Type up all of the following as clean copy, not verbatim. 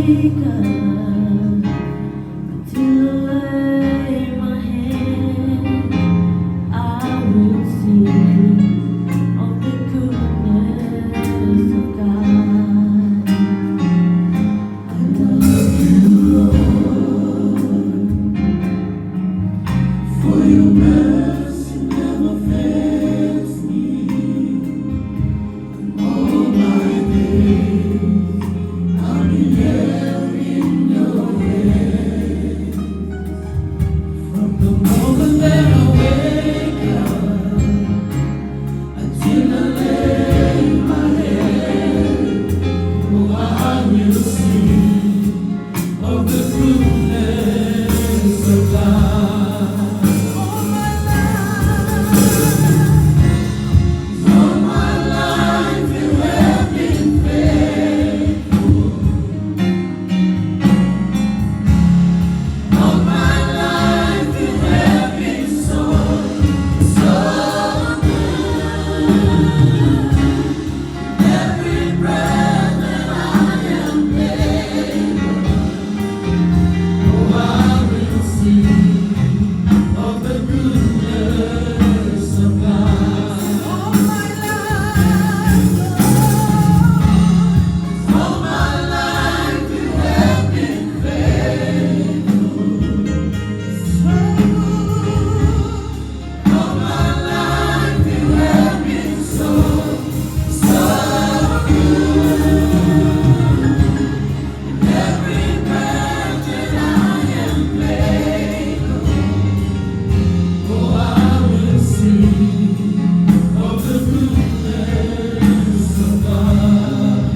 wake up until I lay my head, I will sing of the goodness of God. I love you, Lord, for your mercy never fails me. All my days I'll be held in your hand. From the moment that I wake up until I lay my head, oh, I will sing of the goodness of God. All my life you have been faithful. All my life you have been so, so good. Every breath that I am able, oh, I will sing of the goodness of God. All my life you have been faithful. So good. All my life you have been so, so good. Every breath that I am able, oh, I will sing of the goodness of God.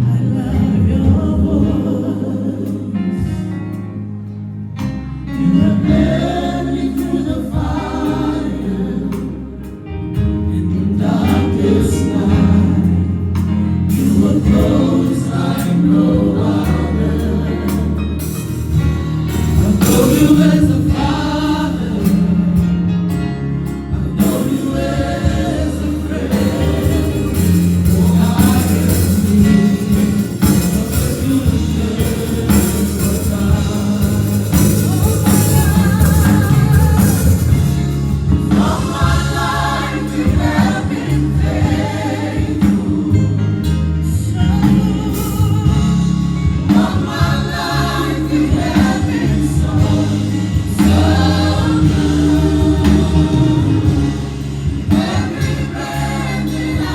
I love your voice. You have led me through the fire in the darkest night. You were close like no other. I know you as a father. I know you as a friend. Oh, I can sing of the goodness of God. All my life you have been faithful. So all my life you have been so, so good. Every breath that I